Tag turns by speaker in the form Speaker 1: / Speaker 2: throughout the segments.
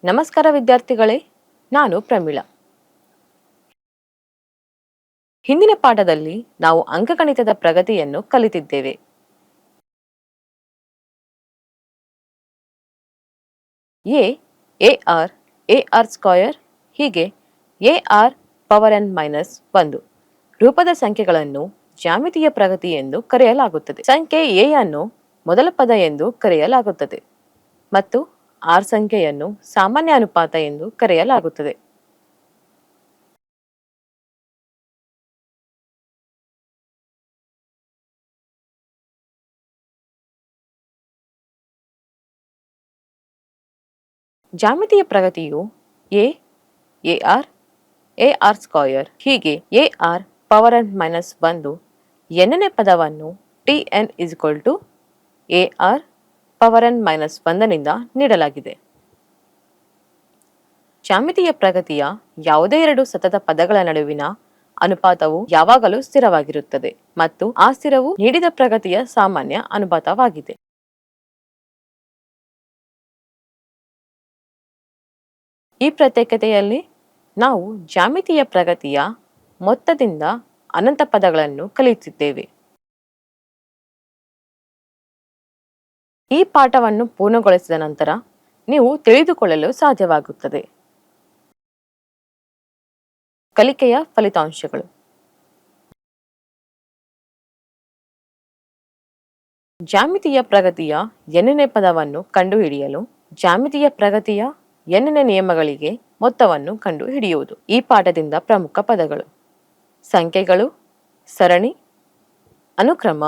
Speaker 1: ನಮಸ್ಕಾರ ವಿದ್ಯಾರ್ಥಿಗಳೇ, ನಾನು ಪ್ರಮೀಳಾ. ಹಿಂದಿನ ಪಾಠದಲ್ಲಿ ನಾವು ಅಂಕಗಣಿತದ ಪ್ರಗತಿಯನ್ನು ಕಲಿತಿದ್ದೇವೆ. AR, AR ಸ್ಕ್ವೇರ್ ಹೀಗೆ AR ಪವರ್ n ಮೈನಸ್ 1 ರೂಪದ ಸಂಖ್ಯೆಗಳನ್ನು ಜ್ಯಾಮಿತೀಯ ಪ್ರಗತಿ ಎಂದು ಕರೆಯಲಾಗುತ್ತದೆ. ಸಂಖ್ಯೆ A ಅನ್ನು ಮೊದಲ ಪದ ಎಂದು ಕರೆಯಲಾಗುತ್ತದೆ ಮತ್ತು R ಸಂಖ್ಯೆಯನ್ನು ಸಾಮಾನ್ಯ ಅನುಪಾತ ಎಂದು ಕರೆಯಲಾಗುತ್ತದೆ. ಜ್ಯಾಮಿತೀಯ ಪ್ರಗತಿಯು AR, AR ಸ್ಕ್ವೇರ್ ಹೀಗೆ AR ಪವರ್ n ಮೈನಸ್ 1 ಎನ್ನನೇ ಪದವನ್ನು Tn AR power n minus 1ನಿಂದ ನೀಡಲಾಗಿದೆ. ಜ್ಯಾಮಿತೀಯ ಪ್ರಗತಿಯ ಯಾವುದೇ ಎರಡು ಸತತ ಪದಗಳ ನಡುವಿನ ಅನುಪಾತವು ಯಾವಾಗಲೂ ಸ್ಥಿರವಾಗಿರುತ್ತದೆ ಮತ್ತು ಆ ಸ್ಥಿರವು ನೀಡಿದ ಪ್ರಗತಿಯ ಸಾಮಾನ್ಯ ಅನುಪಾತವಾಗಿದೆ. ಈ ಪ್ರತ್ಯೇಕತೆಯಲ್ಲಿ ನಾವು ಜ್ಯಾಮಿತೀಯ ಪ್ರಗತಿಯ ಮೊತ್ತದಿಂದ ಅನಂತ ಪದಗಳನ್ನು ಕಲಿಯುತ್ತಿದ್ದೇವೆ. ಈ ಪಾಠವನ್ನು ಪೂರ್ಣಗೊಳಿಸಿದ ನಂತರ ನೀವು ತಿಳಿದುಕೊಳ್ಳಲು ಸಾಧ್ಯವಾಗುತ್ತದೆ. ಕಲಿಕೆಯ ಫಲಿತಾಂಶಗಳು: ಜ್ಯಾಮಿತೀಯ ಪ್ರಗತಿಯ ಎನ್ನನೇ ಪದವನ್ನು ಕಂಡುಹಿಡಿಯಲು ಜ್ಯಾಮಿತೀಯ ಪ್ರಗತಿಯ ಎನ್ನನೇ ನಿಯಮಗಳಿಗೆ ಮೊತ್ತವನ್ನು ಕಂಡುಹಿಡಿಯುವುದು. ಈ ಪಾಠದಿಂದ ಪ್ರಮುಖ ಪದಗಳು: ಸಂಖ್ಯೆಗಳು, ಸರಣಿ, ಅನುಕ್ರಮ,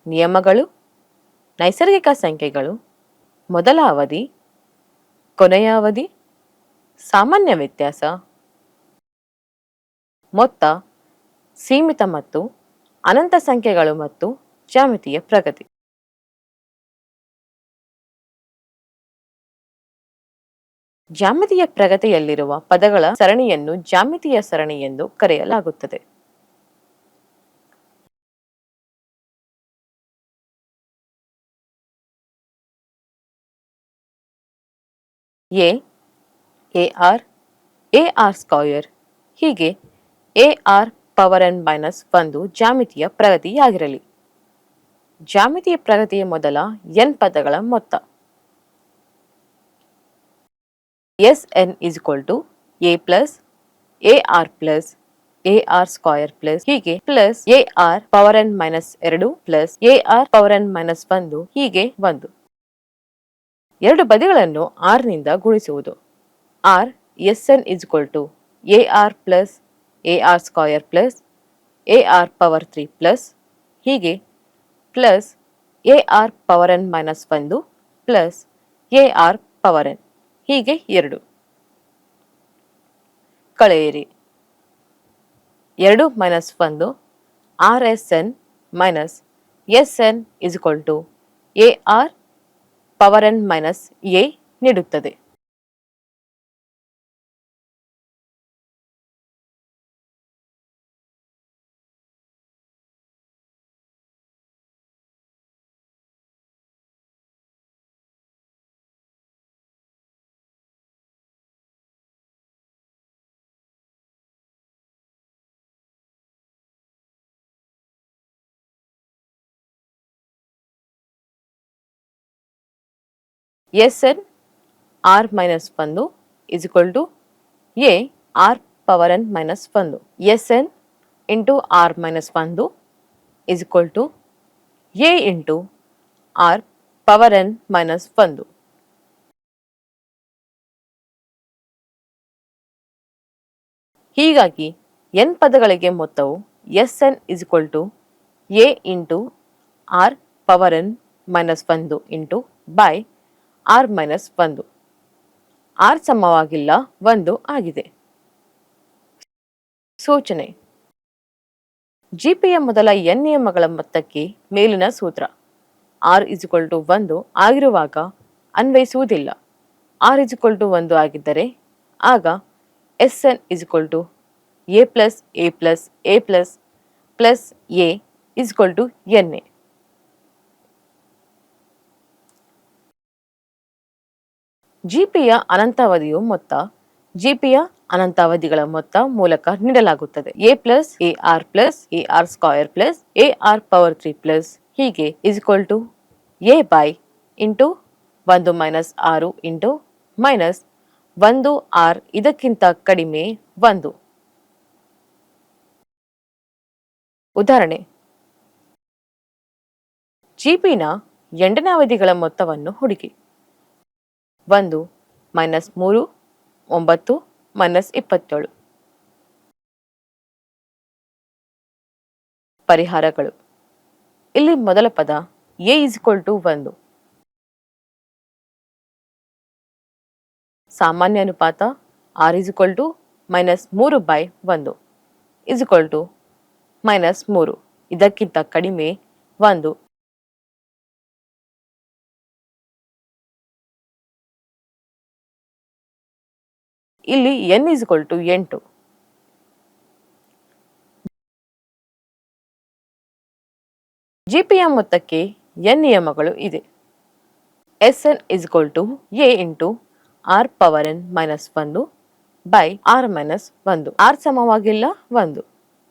Speaker 1: ನಿಯಮಗಳು, ನೈಸರ್ಗಿಕ ಸಂಖ್ಯೆಗಳು, ಮೊದಲ ಅವಧಿ, ಕೊನೆಯ ಅವಧಿ, ಸಾಮಾನ್ಯ ವ್ಯತ್ಯಾಸ, ಮೊತ್ತ, ಸೀಮಿತ ಮತ್ತು ಅನಂತ ಸಂಖ್ಯೆಗಳು ಮತ್ತು ಜ್ಯಾಮಿತೀಯ ಪ್ರಗತಿ. ಜ್ಯಾಮಿತೀಯ ಪ್ರಗತಿಯಲ್ಲಿರುವ ಪದಗಳ ಸರಣಿಯನ್ನು ಜ್ಯಾಮಿತೀಯ ಸರಣಿ ಎಂದು ಕರೆಯಲಾಗುತ್ತದೆ. AR, AR ಸ್ಕ್ವೇರ್ ಹೀಗೆ AR ಪವರ್ n ಮೈನಸ್ 1 ಜ್ಯಾಮಿತೀಯ ಪ್ರಗತಿಯಾಗಿರಲಿ. ಜ್ಯಾಮಿತೀಯ ಪ್ರಗತಿಯ ಮೊದಲ n ಪದಗಳ ಮೊತ್ತ Sn A plus AR plus AR square plus ಹೀಗೆ plus AR power n minus 2 plus AR power n minus 1 ಹೀಗೆ 1. ಎರಡು ಬದಿಗಳನ್ನು R ನಿಂದ ಗುಣಿಸುವುದು. R Sn AR plus AR square plus AR power 3 plus ಹೀಗೆ plus AR power n minus 1 plus AR power n ಹೀಗೆ 2. ಕಳೆಯಿರಿ. 2 minus 1 RSn minus Sn AR power n minus A ನೀಡುತ್ತದೆ. Sn R minus 1 is equal to A R power n minus 1. Sn into R minus 1 is equal to A into R power n minus 1. ಹೀಗಾಗಿ n ಪದಗಳಿಗೆ ಮೊತ್ತವು Sn is equal to A into R power n minus 1 into by R minus 1. R ಸಮವಾಗಿಲ್ಲ 1 ಆಗಿದೆ. ಸೂಚನೆ: ಜಿಪಿಯ ಮೊದಲ n ನಿಯಮಗಳ ಮೊತ್ತಕ್ಕೆ ಮೇಲಿನ ಸೂತ್ರ R is equal to 1 ಆಗಿರುವಾಗ ಅನ್ವಯಿಸುವುದಿಲ್ಲ. R is equal to 1 ಆಗಿದ್ದರೆ ಆಗ Sn is equal to A plus A plus A plus plus A is equal to NA. ಜಿಪಿಯ ಅನಂತಾವಧಿಯು ಮೊತ್ತ ಜಿಪಿಯ ಅನಂತಾವಧಿಗಳ ಮೊತ್ತ ಮೂಲಕ ನೀಡಲಾಗುತ್ತದೆ. A plus A R square plus A R power 3 plus ಹೀಗೆ equal to A by into 1 minus 6 into minus 1 R ಇದಕ್ಕಿಂತ ಕಡಿಮೆ 1. ಉದಾಹರಣೆ, ಜಿಪಿನ ಎಂಟನೇ ಅವಧಿಗಳ ಮೊತ್ತವನ್ನು ಹುಡುಕಿ. 1 ಮೈನಸ್ 3 9 ಮೈನಸ್ 27. ಪರಿಹಾರಗಳು. ಇಲ್ಲಿ ಮೊದಲ ಪದ ಎ ಇಸ್ಕ್ವಲ್ ಟು 1. ಸಾಮಾನ್ಯ ಅನುಪಾತ r is equal to minus 3/1 is equal to minus 3 ಇದಕ್ಕಿಂತ ಕಡಿಮೆ 1. ಇಲ್ಲಿ n ಇಸ್ಕ್ವಲ್ ಟು 8. ಜಿಪಿಯ ಮೊತ್ತಕ್ಕೆ n ನಿಯಮಗಳು ಇದೆ. Sn equal to a into R power n minus 1 by R minus 1. R ಸಮವಾಗಿಲ್ಲ 1.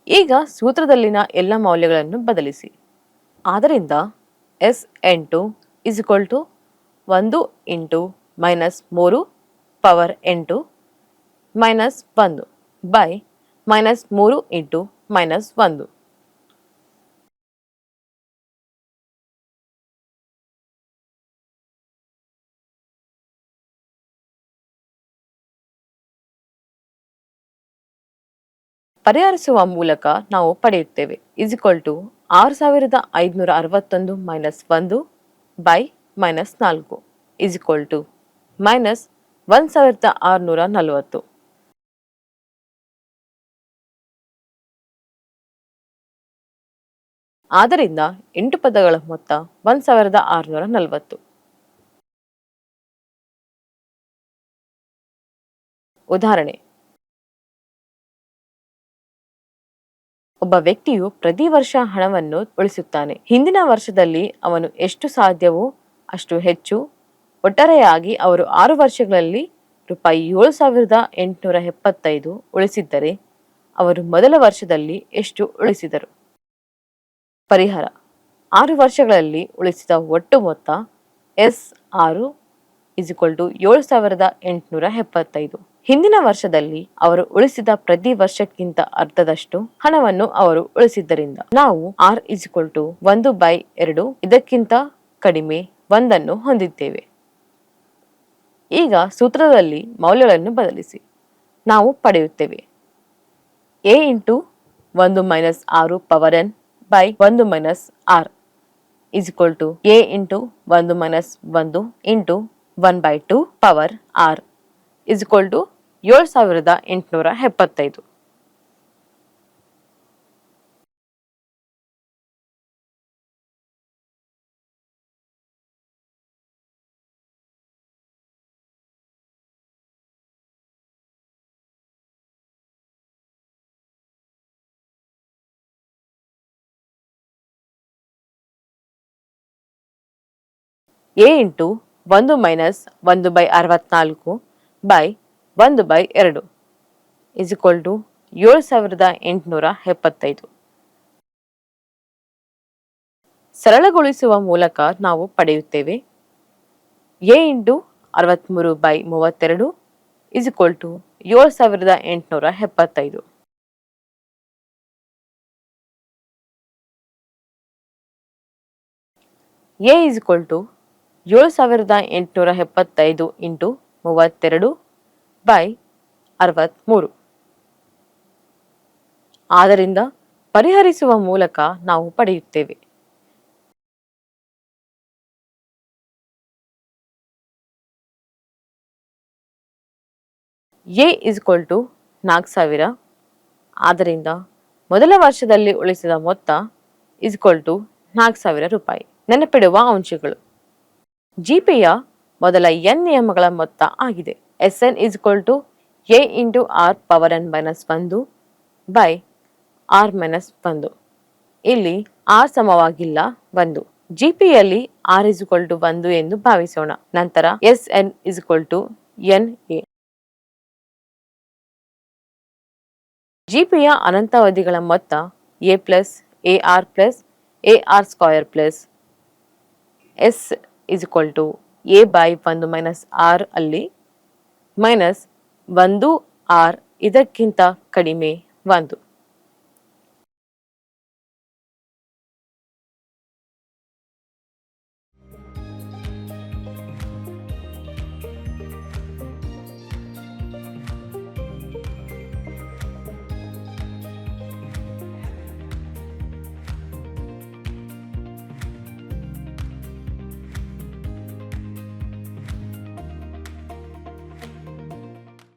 Speaker 1: ಈಗ ಸೂತ್ರದಲ್ಲಿನ ಎಲ್ಲ ಮೌಲ್ಯಗಳನ್ನು ಬದಲಿಸಿ. ಆದ್ದರಿಂದ Sn2 equal to 1 into minus 3 power 8 minus 1 by minus 3 into minus 1. ಪರಿಹರಿಸುವ ಮೂಲಕ ನಾವು ಪಡೆಯುತ್ತೇವೆ equal to 6561 minus 1 by minus 4 equal to minus 1640. ಆದ್ದರಿಂದ 8 ಪದಗಳ ಮೊತ್ತ 1640. ಉದಾಹರಣೆ, ಒಬ್ಬ ವ್ಯಕ್ತಿಯು ಪ್ರತಿ ವರ್ಷ ಹಣವನ್ನು ಉಳಿಸುತ್ತಾನೆ. ಹಿಂದಿನ ವರ್ಷದಲ್ಲಿ ಅವನು ಎಷ್ಟು ಸಾಧ್ಯವೋ ಅಷ್ಟು ಹೆಚ್ಚು. ಒಟ್ಟಾರೆಯಾಗಿ ಅವರು 6 ವರ್ಷಗಳಲ್ಲಿ ರೂಪಾಯಿ 7,875 ಉಳಿಸಿದ್ದರೆ ಅವರು ಮೊದಲ ವರ್ಷದಲ್ಲಿ ಎಷ್ಟು ಉಳಿಸಿದರು? ಪರಿಹಾರ. 6 ವರ್ಷಗಳಲ್ಲಿ ಉಳಿಸಿದ ಒಟ್ಟು ಮೊತ್ತ S6 ಇಸ್ಕ್ವಲ್ ಟು 7,875. ಹಿಂದಿನ ವರ್ಷದಲ್ಲಿ ಅವರು ಉಳಿಸಿದ ಪ್ರತಿ ವರ್ಷಕ್ಕಿಂತ ಅರ್ಧದಷ್ಟು ಹಣವನ್ನು ಅವರು ಉಳಿಸಿದ್ದರಿಂದ ನಾವು ಆರ್ ಇಸ್ಕ್ವಲ್ ಟು 1/2 ಇದಕ್ಕಿಂತ ಕಡಿಮೆ 1 ಅನ್ನು ಹೊಂದಿದ್ದೇವೆ. ಈಗ ಸೂತ್ರದಲ್ಲಿ ಮೌಲ್ಯಗಳನ್ನು ಬದಲಿಸಿ ನಾವು ಪಡೆಯುತ್ತೇವೆ a into 1 minus 6 power n by 1 minus r is equal to A into 1 minus 1 into 1/2 power r is equal to 7,875. A into 1 minus 1/64 by 1/2 is equal to 7,875. ಸರಳಗೊಳಿಸುವ ಮೂಲಕ ನಾವು ಪಡೆಯುತ್ತೇವೆ a into 63/32 is equal to 7,875. A is equal to 7,875 into 32 by 63. ಆದ್ದರಿಂದ ಪರಿಹರಿಸುವ ಮೂಲಕ ನಾವು ಪಡೆಯುತ್ತೇವೆ A is equal to 4,000. ಆದ್ದರಿಂದ ಮೊದಲ ವರ್ಷದಲ್ಲಿ ಉಳಿಸಿದ ಮೊತ್ತ ಇಸ್ಕ್ವಲ್ ಟು 4,000 ರೂಪಾಯಿ. ನೆನಪಿಡುವ ಅಂಶಗಳು. ಜಿಪಿಯ ಮೊದಲ n ನಿಯಮಗಳ ಮೊತ್ತ ಆಗಿದೆ. Sn equal to A into R power n minus 1 by R minus 1. ಇಲ್ಲಿ ಆರ್ ಸಮವಾಗಿಲ್ಲ 1. ಜಿಪಿಯಲ್ಲಿ ಆರ್ ಇಸ್ ಇಕ್ವಲ್ ಟು 1 ಎಂದು ಭಾವಿಸೋಣ. ನಂತರ S N is equal to N A. ಜಿಪಿಯ ಅನಂತಾವಧಿಗಳ ಮೊತ್ತ A plus A R plus A R square plus S is equal to A by 1 minus R ಅಲ್ಲಿ ಮೈನಸ್ 1 ಆರ್ ಇದಕ್ಕಿಂತ ಕಡಿಮೆ 1.